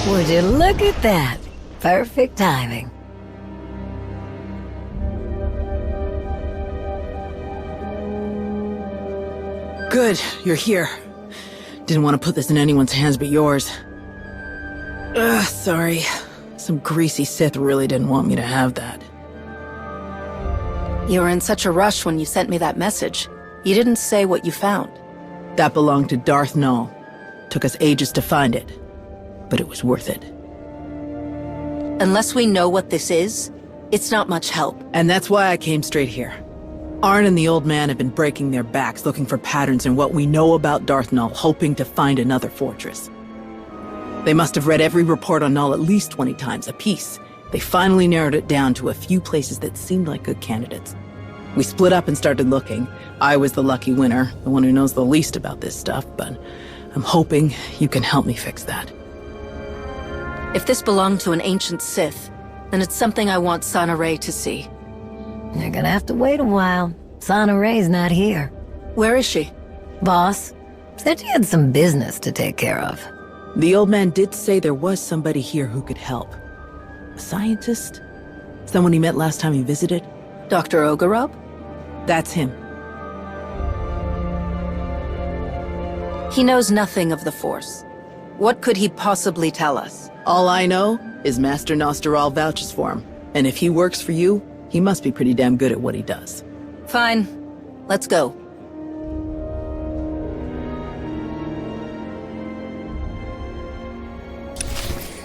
Would you look at that? Perfect timing. Good, you're here. Didn't want to put this in anyone's hands but yours. Sorry. Some greasy Sith really didn't want me to have that. You were in such a rush when you sent me that message. You didn't say what you found. That belonged to Darth Nul. Took us ages to find it, but it was worth it. Unless we know what this is, it's not much help. And that's why I came straight here. Arn and the old man have been breaking their backs looking for patterns in what we know about Darth Nul, hoping to find another fortress. They must have read every report on Nul at least 20 times apiece. They finally narrowed it down to a few places that seemed like good candidates. We split up and started looking. I was the lucky winner, the one who knows the least about this stuff, but I'm hoping you can help me fix that. If this belonged to an ancient Sith, then it's something I want Sana Rey to see. You're gonna have to wait a while. Sana Rey's not here. Where is she? Boss said she had some business to take care of. The old man did say there was somebody here who could help. A scientist? Someone he met last time he visited? Dr. Ogarob? That's him. He knows nothing of the Force. What could he possibly tell us? All I know is Master Nosteral vouches for him. And if he works for you, he must be pretty damn good at what he does. Fine. Let's go.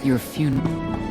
Your funeral.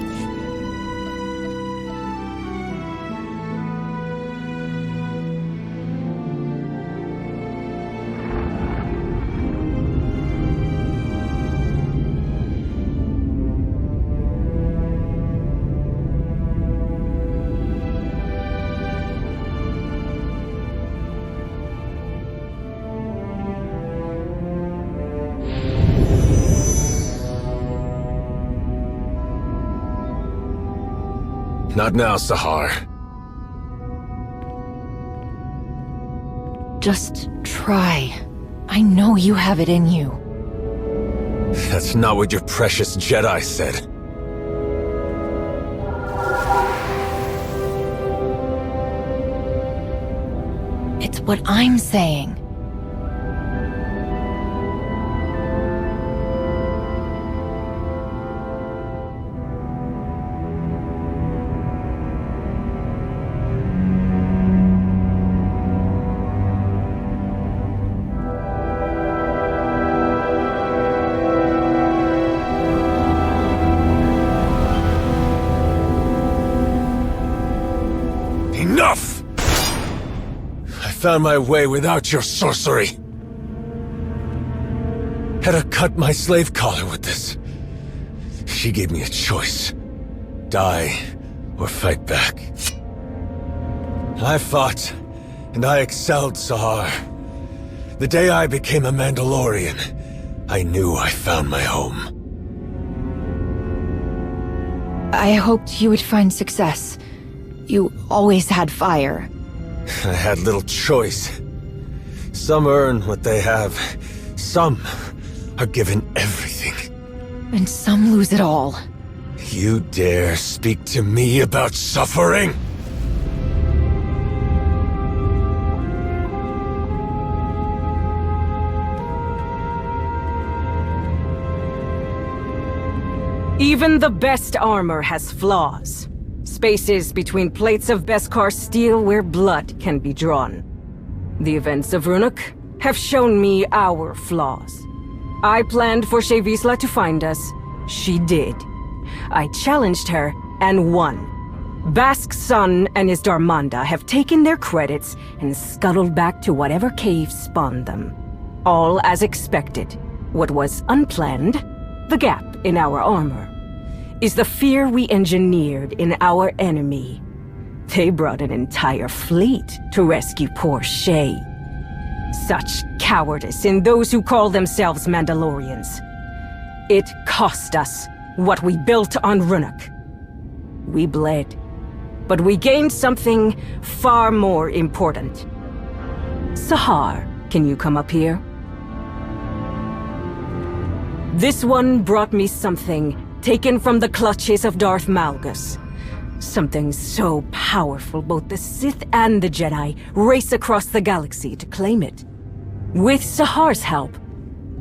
Not now, Sahar. Just try. I know you have it in you. That's not what your precious Jedi said. It's what I'm saying. Enough! I found my way without your sorcery. Had to cut my slave collar with this. She gave me a choice. Die or fight back. I fought, and I excelled, Sahar. The day I became a Mandalorian, I knew I found my home. I hoped you would find success. You always had fire. I had little choice. Some earn what they have. Some are given everything. And some lose it all. You dare speak to me about suffering? Even the best armor has flaws. Spaces between plates of Beskar steel where blood can be drawn. The events of Runuk have shown me our flaws. I planned for Shevisla to find us. She did. I challenged her and won. Bask's son and his Darmanda have taken their credits and scuttled back to whatever cave spawned them. All as expected. What was unplanned, the gap in our armor, is the fear we engineered in our enemy. They brought an entire fleet to rescue poor Shay. Such cowardice in those who call themselves Mandalorians. It cost us what we built on Runuk. We bled, but we gained something far more important. Sahar, can you come up here? This one brought me something taken from the clutches of Darth Malgus. Something so powerful both the Sith and the Jedi race across the galaxy to claim it. With Sahar's help,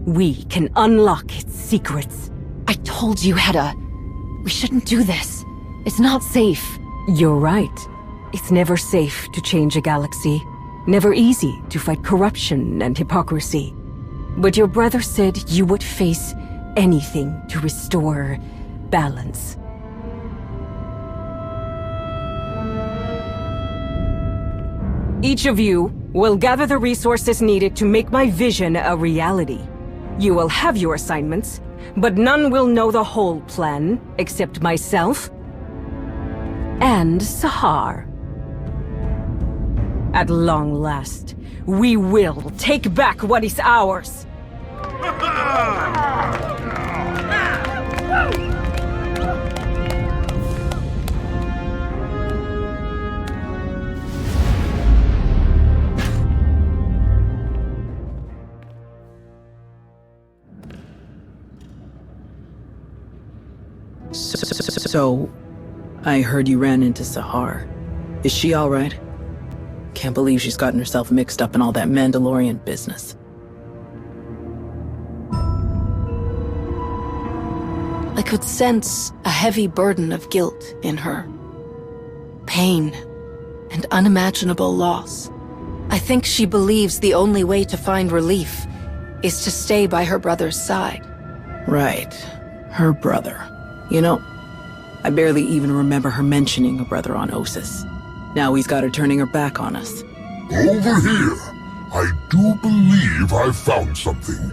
we can unlock its secrets. I told you, Hedda. We shouldn't do this. It's not safe. You're right. It's never safe to change a galaxy. Never easy to fight corruption and hypocrisy. But your brother said you would face anything to restore balance. Each of you will gather the resources needed to make my vision a reality. You will have your assignments, but none will know the whole plan except myself and Sahar. At long last, we will take back what is ours. So, I heard you ran into Sahar. Is she all right? Can't believe she's gotten herself mixed up in all that Mandalorian business. I could sense a heavy burden of guilt in her. Pain and unimaginable loss. I think she believes the only way to find relief is to stay by her brother's side. Right. Her brother. You know, I barely even remember her mentioning a brother on Ossus. Now he's got her turning her back on us. Over here! I do believe I've found something.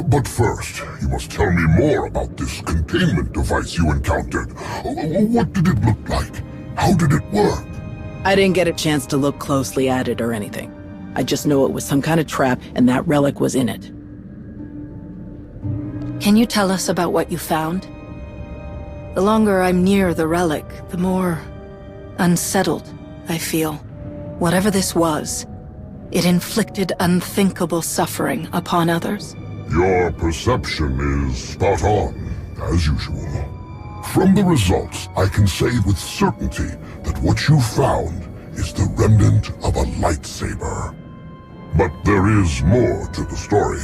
But first, you must tell me more about this containment device you encountered. What did it look like? How did it work? I didn't get a chance to look closely at it or anything. I just know it was some kind of trap and that relic was in it. Can you tell us about what you found? The longer I'm near the relic, the more unsettled I feel. Whatever this was, it inflicted unthinkable suffering upon others. Your perception is spot on, as usual. From the results, I can say with certainty that what you found is the remnant of a lightsaber. But there is more to the story.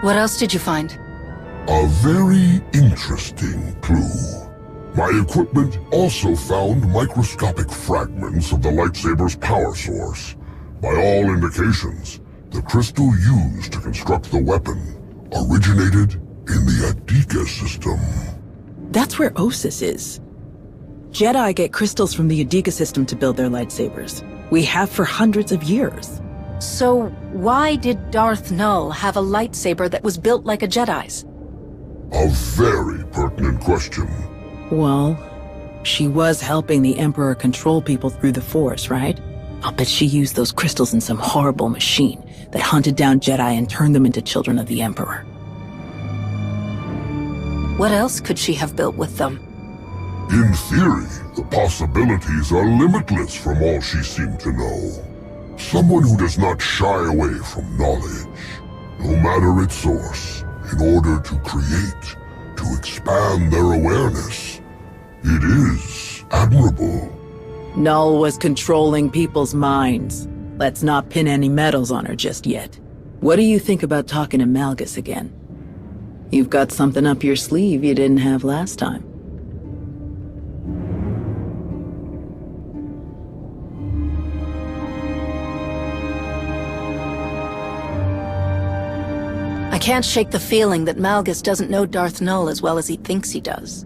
What else did you find? A very interesting clue. My equipment also found microscopic fragments of the lightsaber's power source. By all indications, the crystal used to construct the weapon originated in the Adika system. That's where Ossus is. Jedi get crystals from the Adika system to build their lightsabers. We have for hundreds of years. So, why did Darth Null have a lightsaber that was built like a Jedi's? A very pertinent question. Well, she was helping the Emperor control people through the Force, right? I'll bet she used those crystals in some horrible machine that hunted down Jedi and turned them into children of the Emperor. What else could she have built with them? In theory, the possibilities are limitless from all she seemed to know. Someone who does not shy away from knowledge, no matter its source, in order to create, to expand their awareness. It is admirable. Null was controlling people's minds. Let's not pin any medals on her just yet. What do you think about talking to Malgus again? You've got something up your sleeve you didn't have last time. I can't shake the feeling that Malgus doesn't know Darth Null as well as he thinks he does.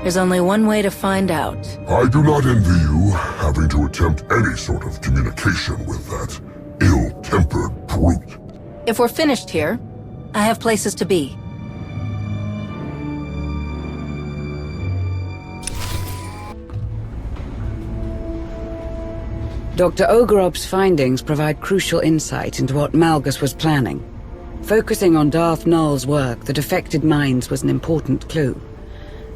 There's only one way to find out. I do not envy you having to attempt any sort of communication with that ill-tempered brute. If we're finished here, I have places to be. Dr. Ogorov's findings provide crucial insight into what Malgus was planning. Focusing on Darth Null's work that affected minds was an important clue.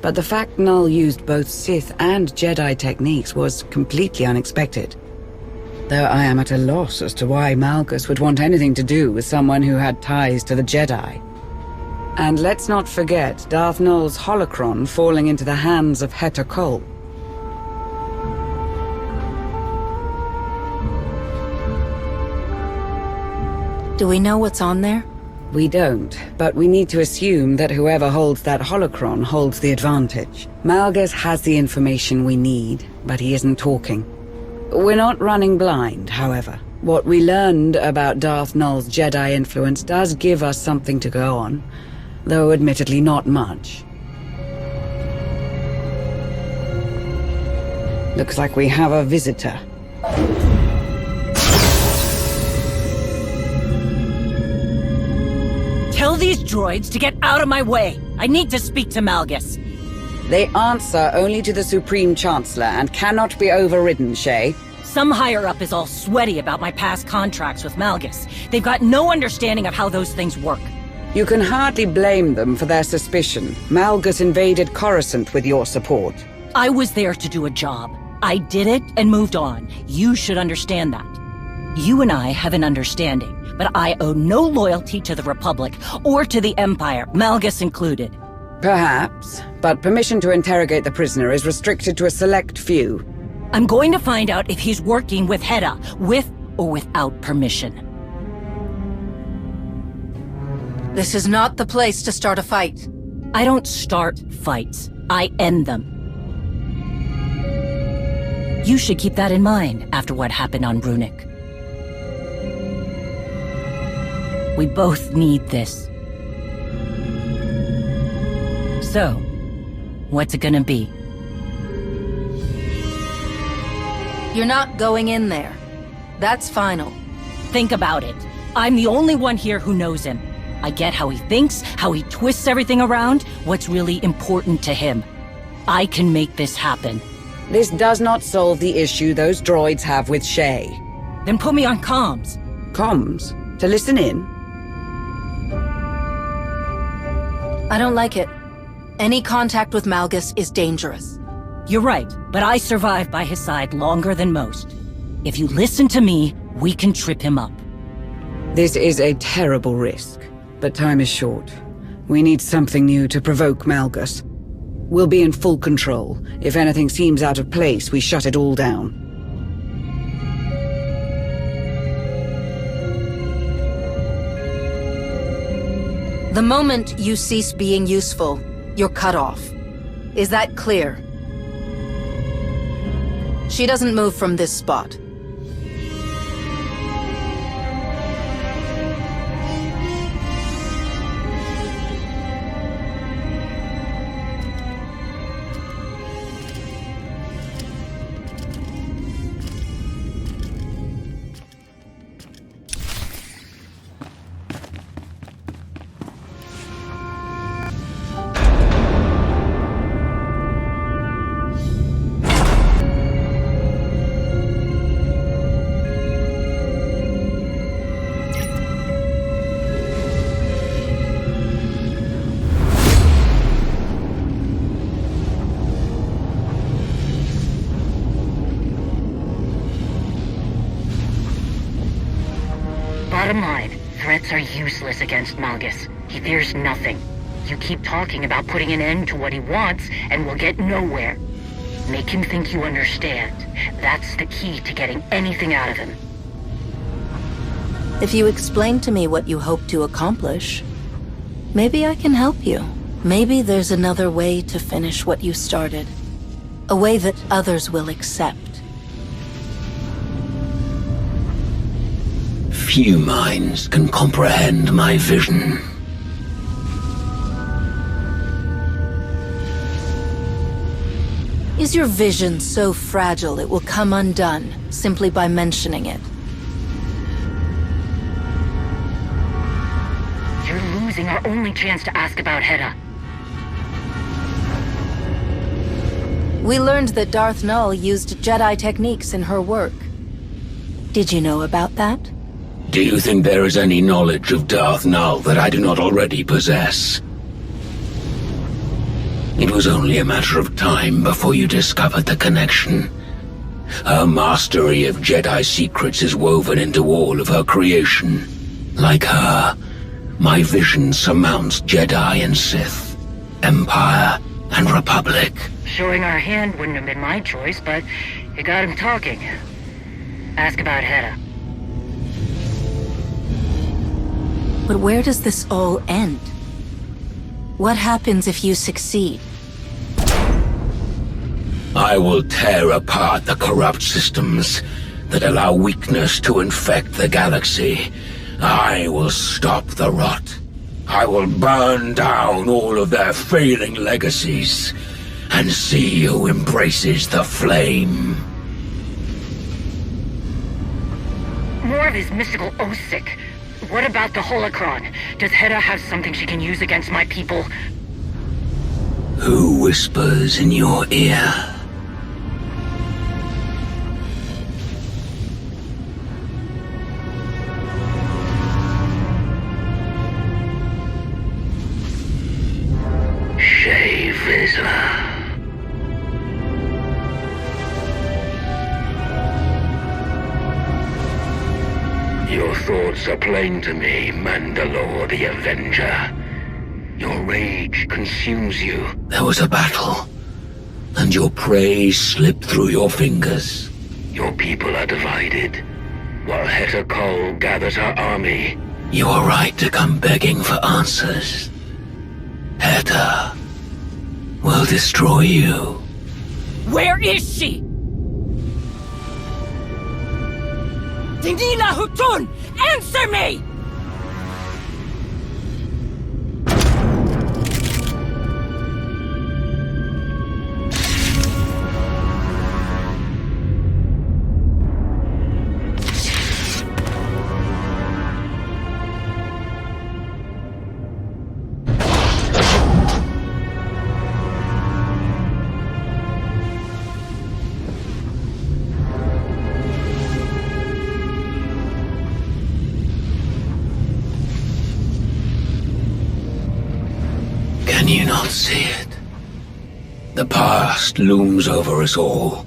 But the fact Null used both Sith and Jedi techniques was completely unexpected. though I am at a loss as to why Malgus would want anything to do with someone who had ties to the Jedi. And let's not forget Darth Nul's holocron falling into the hands of Heta Kol. Do we know what's on there? We don't, but we need to assume that whoever holds that holocron holds the advantage. Malgus has the information we need, but he isn't talking. We're not running blind, however. What we learned about Darth Nul's Jedi influence does give us something to go on, though admittedly not much. Looks like we have a visitor. Tell these droids to get out of my way. I need to speak to Malgus. They answer only to the Supreme Chancellor and cannot be overridden, Shay. Some higher-up is all sweaty about my past contracts with Malgus. They've got no understanding of how those things work. You can hardly blame them for their suspicion. Malgus invaded Coruscant with your support. I was there to do a job. I did it and moved on. You should understand that. You and I have an understanding, but I owe no loyalty to the Republic or to the Empire, Malgus included. Perhaps, but permission to interrogate the prisoner is restricted to a select few. I'm going to find out if he's working with Heta, with or without permission. This is not the place to start a fight. I don't start fights. I end them. You should keep that in mind after what happened on Runic. We both need this. So, what's it gonna be? You're not going in there. That's final. Think about it. I'm the only one here who knows him. I get how he thinks, how he twists everything around, what's really important to him. I can make this happen. This does not solve the issue those droids have with Shay. Then put me on comms. Comms? To listen in? I don't like it. Any contact with Malgus is dangerous. You're right, but I survived by his side longer than most. If you listen to me, we can trip him up. This is a terrible risk, but time is short. We need something new to provoke Malgus. We'll be in full control. If anything seems out of place, we shut it all down. The moment you cease being useful, you're cut off. Is that clear? She doesn't move from this spot. Bottom line, threats are useless against Malgus. He fears nothing. You keep talking about putting an end to what he wants, and we'll get nowhere. Make him think you understand. That's the key to getting anything out of him. If you explain to me what you hope to accomplish, maybe I can help you. Maybe there's another way to finish what you started. A way that others will accept. Few minds can comprehend my vision. Is your vision so fragile it will come undone simply by mentioning it? You're losing our only chance to ask about Heta. We learned that Darth Nul used Jedi techniques in her work. Did you know about that? Do you think there is any knowledge of Darth Nul that I do not already possess? It was only a matter of time before you discovered the connection. Her mastery of Jedi secrets is woven into all of her creation. Like her, my vision surmounts Jedi and Sith, Empire and Republic. Showing our hand wouldn't have been my choice, but it got him talking. Ask about Hedda. But where does this all end? What happens if you succeed? I will tear apart the corrupt systems that allow weakness to infect the galaxy. I will stop the rot. I will burn down all of their failing legacies and see who embraces the flame. More of his mystical Osic. What about the holocron? Does Hedda have something she can use against my people? Who whispers in your ear? Your thoughts are plain to me, Mandalore the Avenger. Your rage consumes you. There was a battle, and your prey slipped through your fingers. Your people are divided, while Heta Kol gathers her army. You are right to come begging for answers. Heta will destroy you. Where is she? Dinila Hutun! Answer me! Can you not see it? The past looms over us all.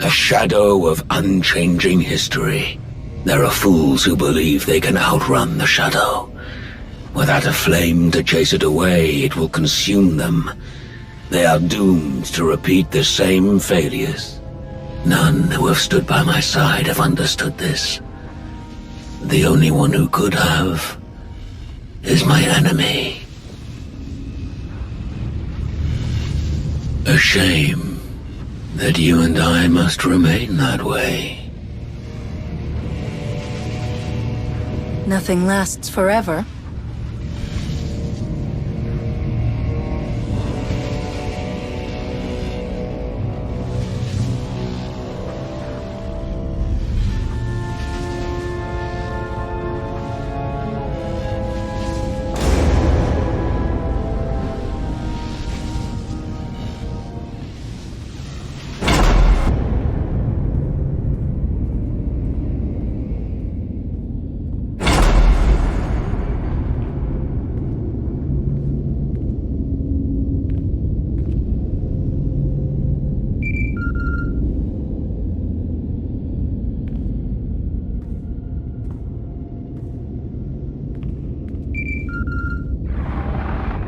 A shadow of unchanging history. There are fools who believe they can outrun the shadow. Without a flame to chase it away, it will consume them. They are doomed to repeat the same failures. None who have stood by my side have understood this. The only one who could have is my enemy. A shame that you and I must remain that way. Nothing lasts forever.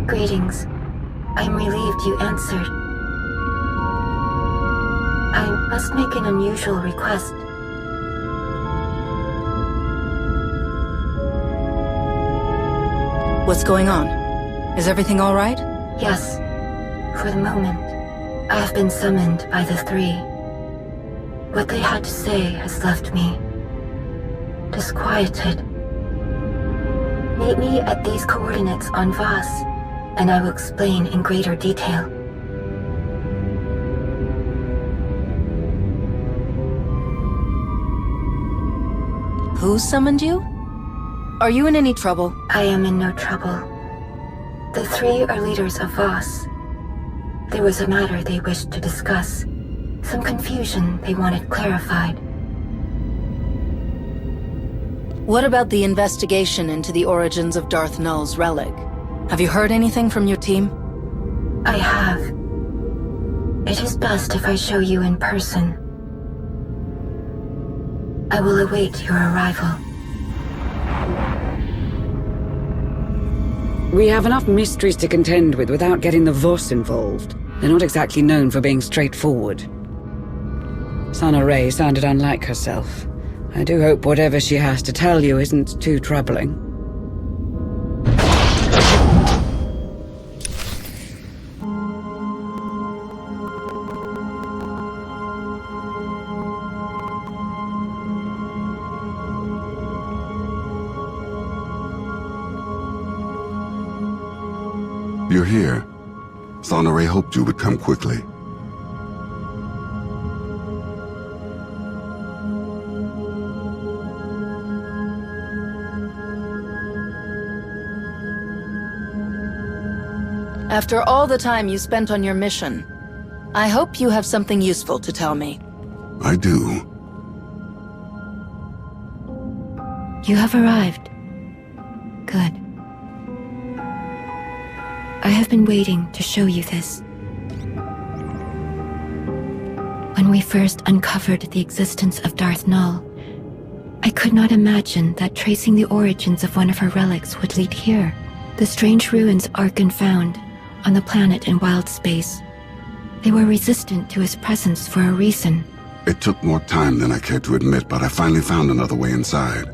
Greetings. I'm relieved you answered. I must make an unusual request. What's going on? Is everything all right? Yes. For the moment, I have been summoned by the three. What they had to say has left me disquieted. Meet me at these coordinates on Voss, and I will explain in greater detail. Who summoned you? Are you in any trouble? I am in no trouble. The three are leaders of Voss. There was a matter they wished to discuss. Some confusion they wanted clarified. What about the investigation into the origins of Darth Null's relic? Have you heard anything from your team? I have. It is best if I show you in person. I will await your arrival. We have enough mysteries to contend with without getting the Voss involved. They're not exactly known for being straightforward. Sana Ray sounded unlike herself. I do hope whatever she has to tell you isn't too troubling. You're here. Sana Ray hoped you would come quickly. After all the time you spent on your mission, I hope you have something useful to tell me. I do. You have arrived. Good. I have been waiting to show you this. When we first uncovered the existence of Darth Null, I could not imagine that tracing the origins of one of her relics would lead here. The strange ruins Arkan found on the planet in wild space. They were resistant to his presence for a reason. It took more time than I cared to admit, but I finally found another way inside.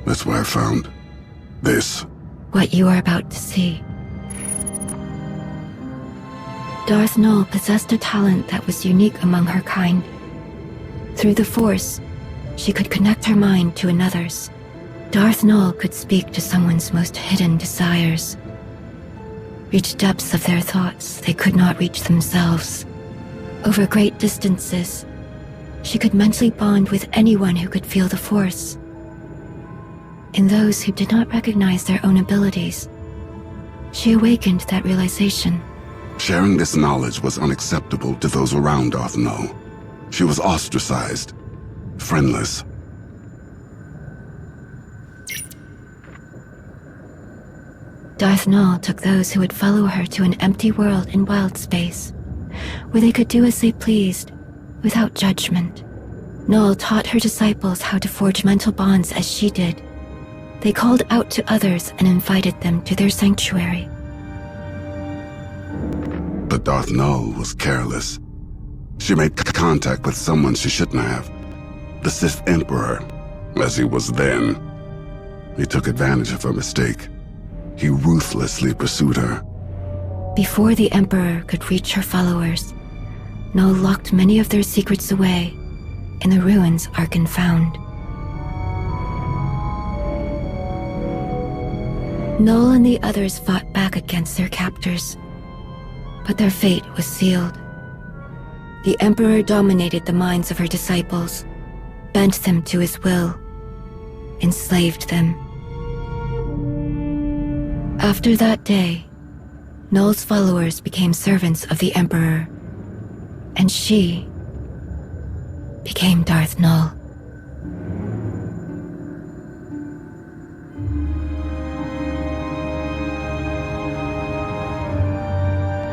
That's why I found this. What you are about to see. Darth Null possessed a talent that was unique among her kind. Through the Force, she could connect her mind to another's. Darth Null could speak to someone's most hidden desires, reach depths of their thoughts they could not reach themselves. Over great distances, she could mentally bond with anyone who could feel the Force. In those who did not recognize their own abilities, she awakened that realization. Sharing this knowledge was unacceptable to those around Darth Null. She was ostracized, friendless. Darth Null took those who would follow her to an empty world in wild space, where they could do as they pleased, without judgment. Null taught her disciples how to forge mental bonds as she did. They called out to others and invited them to their sanctuary. But Darth Null was careless. She made contact with someone she shouldn't have. The Sith Emperor, as he was then. He took advantage of her mistake. He ruthlessly pursued her. Before the Emperor could reach her followers, Null locked many of their secrets away in the ruins Arkan found. Null and the others fought back against their captors, but their fate was sealed. The Emperor dominated the minds of her disciples, bent them to his will, enslaved them. After that day, Null's followers became servants of the Emperor, and she became Darth Null.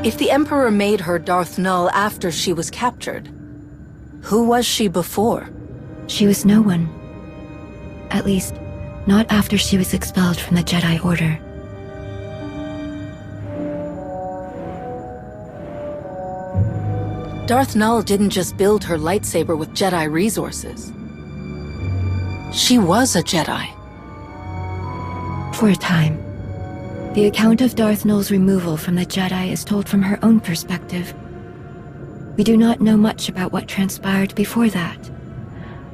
If the Emperor made her Darth Null after she was captured, who was she before? She was no one. At least, not after she was expelled from the Jedi Order. Darth Null didn't just build her lightsaber with Jedi resources. She was a Jedi. For a time. The account of Darth Null's removal from the Jedi is told from her own perspective. We do not know much about what transpired before that,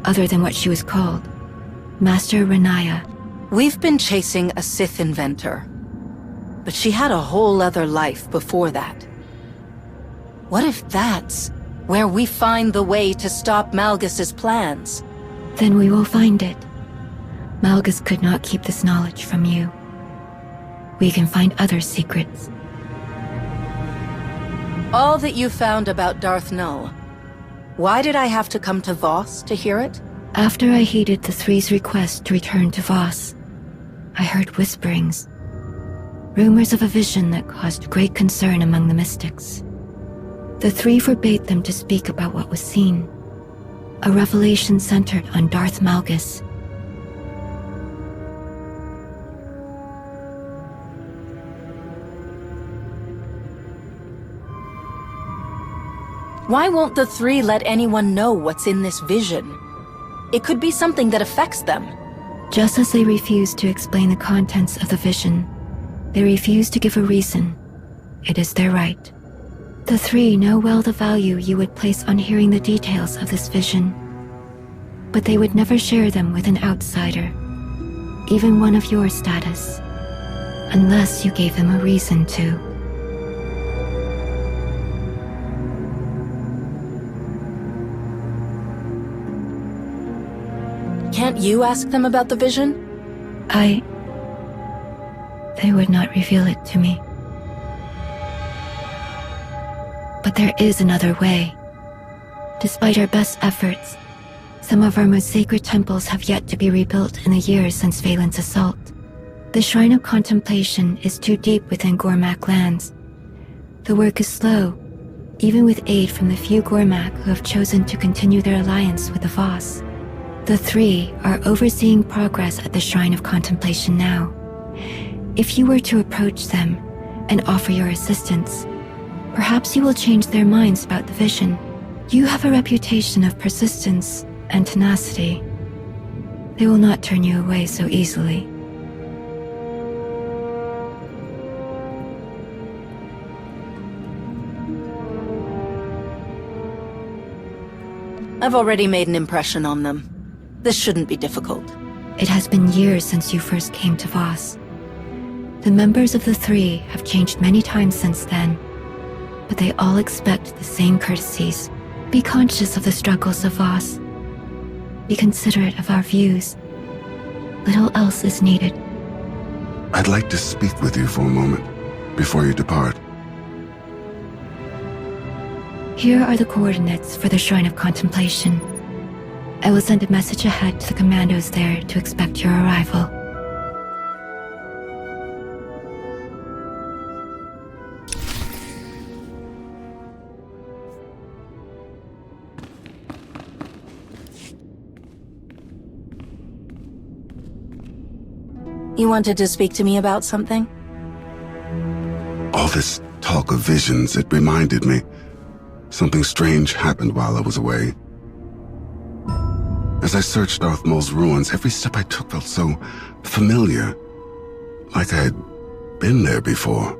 other than what she was called, Master Renaya. We've been chasing a Sith inventor, but she had a whole other life before that. What if that's where we find the way to stop Malgus's plans? Then we will find it. Malgus could not keep this knowledge from you. We can find other secrets. All that you found about Darth Null, why did I have to come to Voss to hear it? After I heeded the Three's request to return to Voss, I heard whisperings. Rumors of a vision that caused great concern among the mystics. The Three forbade them to speak about what was seen. A revelation centered on Darth Malgus. Why won't the three let anyone know what's in this vision? It could be something that affects them. Just as they refuse to explain the contents of the vision, they refuse to give a reason. It is their right. The three know well the value you would place on hearing the details of this vision, but they would never share them with an outsider, even one of your status, unless you gave them a reason to. Can't you ask them about the vision? They would not reveal it to me. But there is another way. Despite our best efforts, some of our most sacred temples have yet to be rebuilt in the years since Valen's assault. The Shrine of Contemplation is too deep within Gormak lands. The work is slow, even with aid from the few Gormak who have chosen to continue their alliance with the Voss. The three are overseeing progress at the Shrine of Contemplation now. If you were to approach them and offer your assistance, perhaps you will change their minds about the vision. You have a reputation of persistence and tenacity. They will not turn you away so easily. I've already made an impression on them. This shouldn't be difficult. It has been years since you first came to Voss. The members of the three have changed many times since then, but they all expect the same courtesies. Be conscious of the struggles of Voss. Be considerate of our views. Little else is needed. I'd like to speak with you for a moment, before you depart. Here are the coordinates for the Shrine of Contemplation. I will send a message ahead to the commandos there to expect your arrival. You wanted to speak to me about something? All this talk of visions, it reminded me. Something strange happened while I was away. As I searched Darth Maul's ruins, every step I took felt so familiar. Like I had been there before.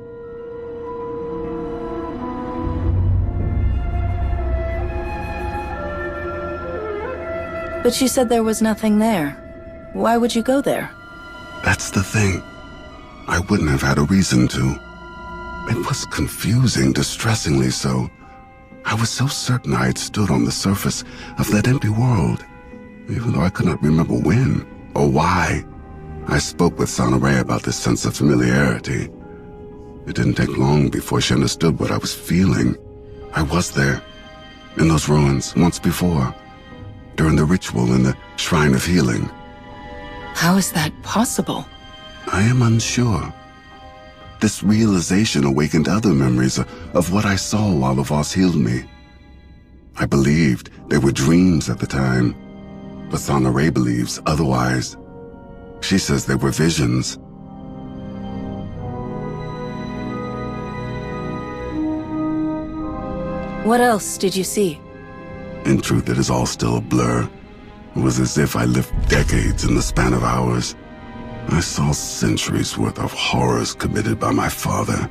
But you said there was nothing there. Why would you go there? That's the thing. I wouldn't have had a reason to. It was confusing, distressingly so. I was so certain I had stood on the surface of that empty world, even though I could not remember when or why. I spoke with Sonoray about this sense of familiarity. It didn't take long before she understood what I was feeling. I was there, in those ruins, once before, during the ritual in the Shrine of Healing. How is that possible? I am unsure. This realization awakened other memories of what I saw while the Voss healed me. I believed they were dreams at the time, but Sonoray believes otherwise. She says they were visions. What else did you see? In truth, it is all still a blur. It was as if I lived decades in the span of hours. I saw centuries worth of horrors committed by my father.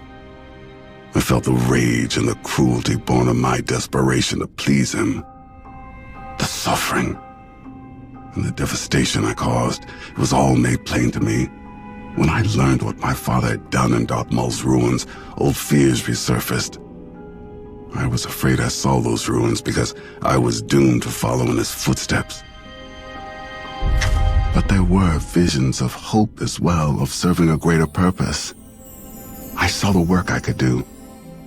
I felt the rage and the cruelty born of my desperation to please him. The suffering and the devastation I caused, it was all made plain to me. When I learned what my father had done in Darth Maul's ruins, old fears resurfaced. I was afraid I saw those ruins because I was doomed to follow in his footsteps. But there were visions of hope as well, of serving a greater purpose. I saw the work I could do,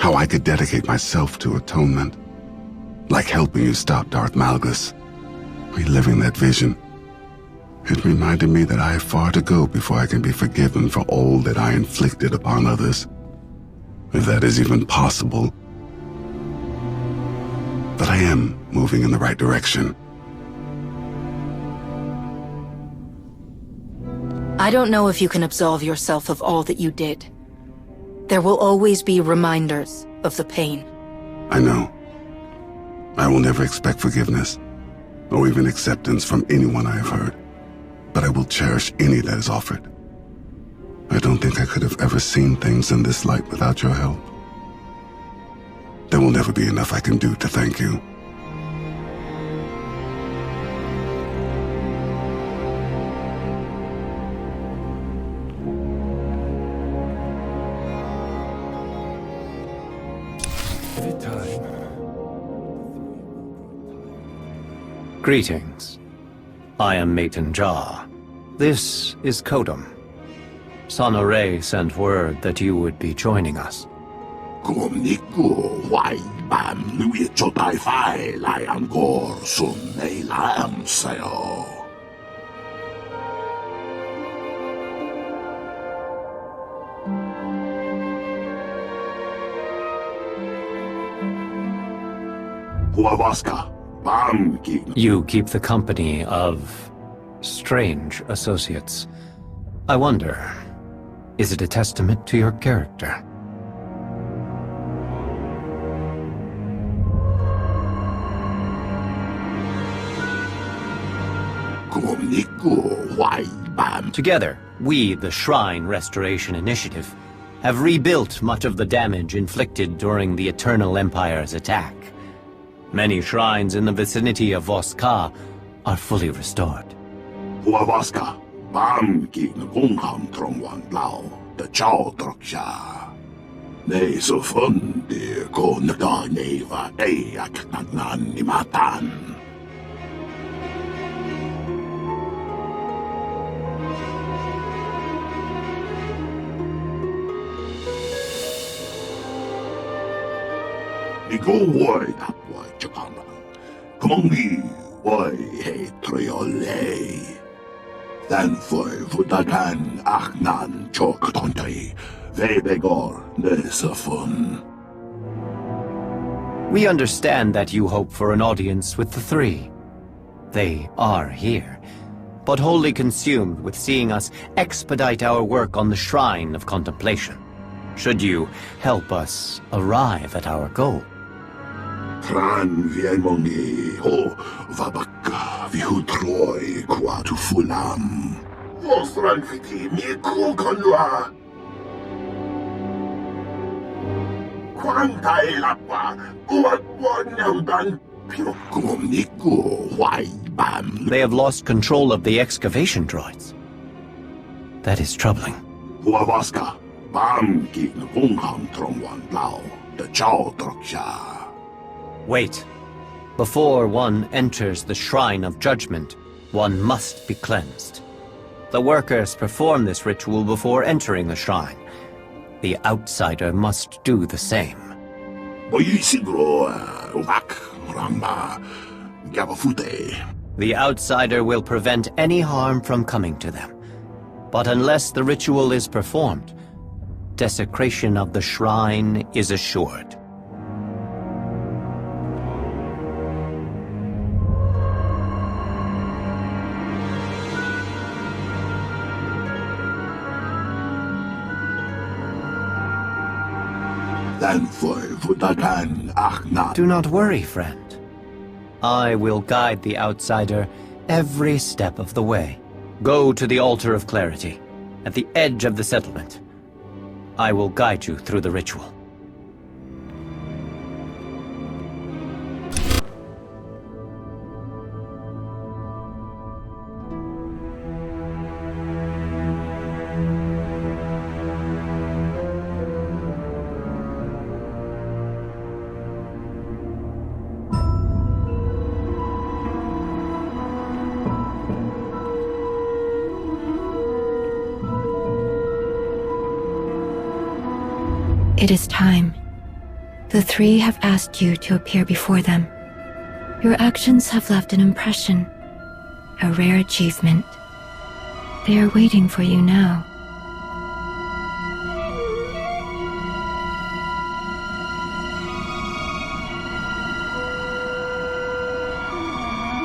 how I could dedicate myself to atonement. Like helping you stop Darth Malgus. Reliving that vision. It reminded me that I have far to go before I can be forgiven for all that I inflicted upon others. If that is even possible. But I am moving in the right direction. I don't know if you can absolve yourself of all that you did. There will always be reminders of the pain. I know. I will never expect forgiveness, or even acceptance from anyone I have hurt. But I will cherish any that is offered. I don't think I could have ever seen things in this light without your help. There will never be enough I can do to thank you. Greetings. I am Maton Jar. This is Kodum. Sonore sent word that you would be joining us. You keep the company of strange associates. I wonder, is it a testament to your character? Together, we, the Shrine Restoration Initiative, have rebuilt much of the damage inflicted during the Eternal Empire's attack. Many shrines in the vicinity of Voska are fully restored. We understand that you hope for an audience with the three. They are here, but wholly consumed with seeing us expedite our work on the Shrine of Contemplation. Should you help us arrive at our goal? They have lost control of the excavation droids. That is troubling. Wait. Before one enters the Shrine of Judgment, one must be cleansed. The workers perform this ritual before entering the shrine. The outsider must do the same. The outsider will prevent any harm from coming to them. But unless the ritual is performed, desecration of the shrine is assured. Do not worry, friend. I will guide the outsider every step of the way. Go to the Altar of Clarity, at the edge of the settlement. I will guide you through the ritual. It is time. The three have asked you to appear before them. Your actions have left an impression, a rare achievement. They are waiting for you now.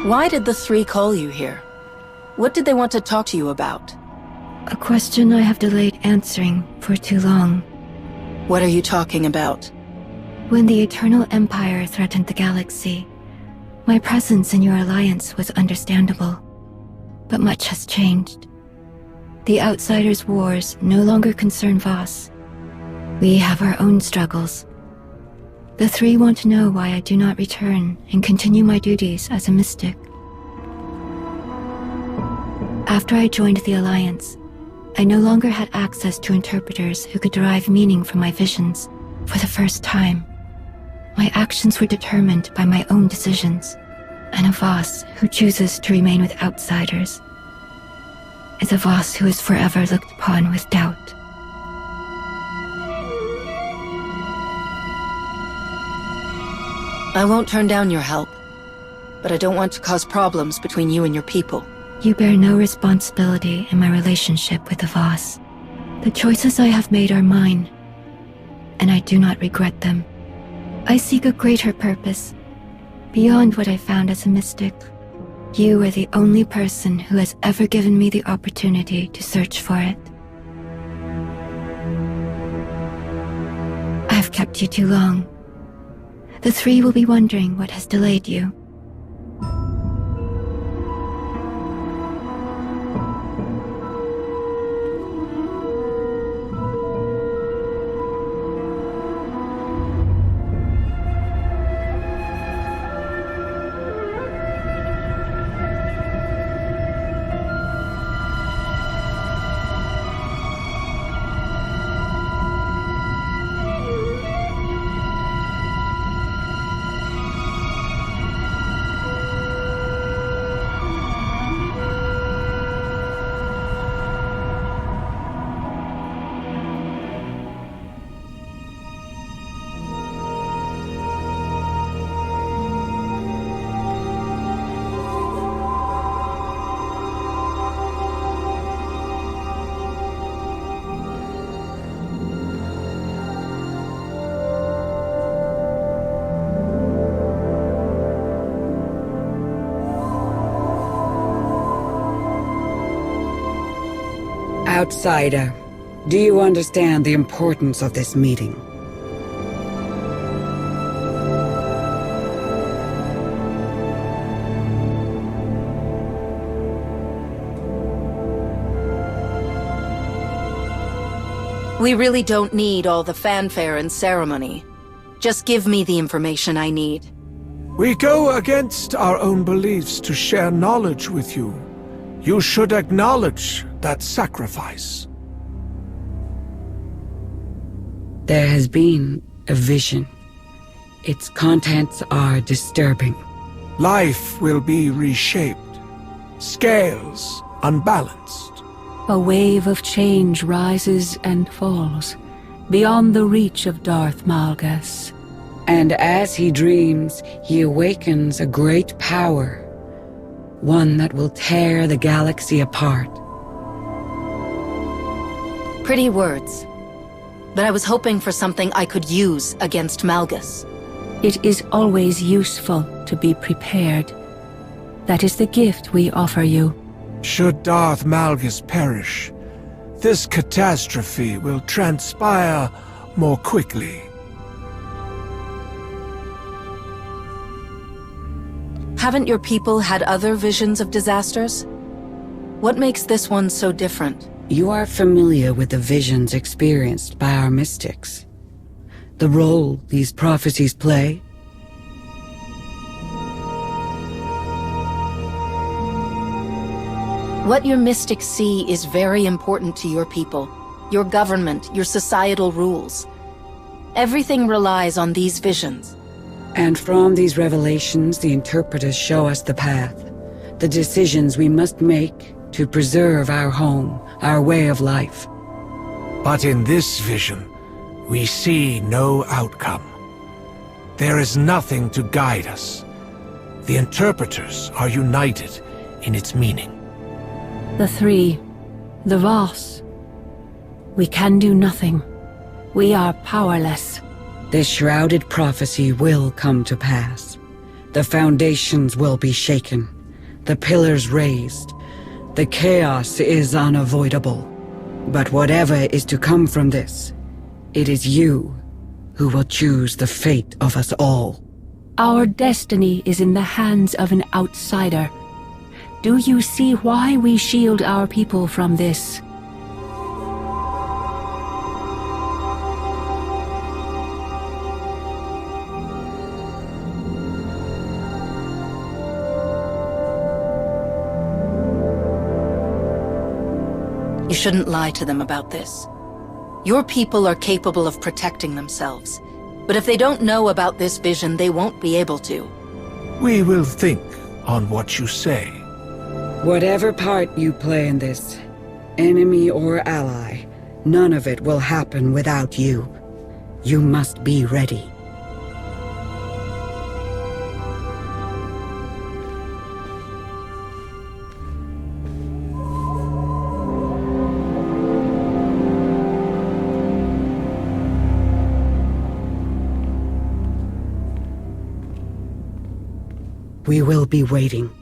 Why did the three call you here? What did they want to talk to you about? A question I have delayed answering for too long. What are you talking about? When the Eternal Empire threatened the galaxy, my presence in your alliance was understandable. But much has changed. The Outsiders' wars no longer concern Voss. We have our own struggles. The three want to know why I do not return and continue my duties as a mystic. After I joined the Alliance, I no longer had access to interpreters who could derive meaning from my visions. For the first time, my actions were determined by my own decisions, and a Voss who chooses to remain with outsiders is a Voss who is forever looked upon with doubt. I won't turn down your help, but I don't want to cause problems between you and your people. You bear no responsibility in my relationship with the Voss. The choices I have made are mine, and I do not regret them. I seek a greater purpose, beyond what I found as a mystic. You are the only person who has ever given me the opportunity to search for it. I have kept you too long. The three will be wondering what has delayed you. Outsider, do you understand the importance of this meeting? We really don't need all the fanfare and ceremony. Just give me the information I need. We go against our own beliefs to share knowledge with you. You should acknowledge that sacrifice. There has been a vision. Its contents are disturbing. Life will be reshaped. Scales unbalanced. A wave of change rises and falls, beyond the reach of Darth Malgus. And as he dreams, he awakens a great power. One that will tear the galaxy apart. Pretty words. But I was hoping for something I could use against Malgus. It is always useful to be prepared. That is the gift we offer you. Should Darth Malgus perish, this catastrophe will transpire more quickly. Haven't your people had other visions of disasters? What makes this one so different? You are familiar with the visions experienced by our mystics. The role these prophecies play? What your mystics see is very important to your people, your government, your societal rules. Everything relies on these visions. And from these revelations, the interpreters show us the path, the decisions we must make to preserve our home, our way of life. But in this vision, we see no outcome. There is nothing to guide us. The interpreters are united in its meaning. The three, the Voss. We can do nothing. We are powerless. This shrouded prophecy will come to pass. The foundations will be shaken, the pillars raised, The chaos is unavoidable. But whatever is to come from this, it is you who will choose the fate of us all. Our destiny is in the hands of an outsider. Do you see why we shield our people from this? You shouldn't lie to them about this. Your people are capable of protecting themselves. But if they don't know about this vision, they won't be able to. We will think on what you say. Whatever part you play in this, enemy or ally, none of it will happen without you. You must be ready. We will be waiting.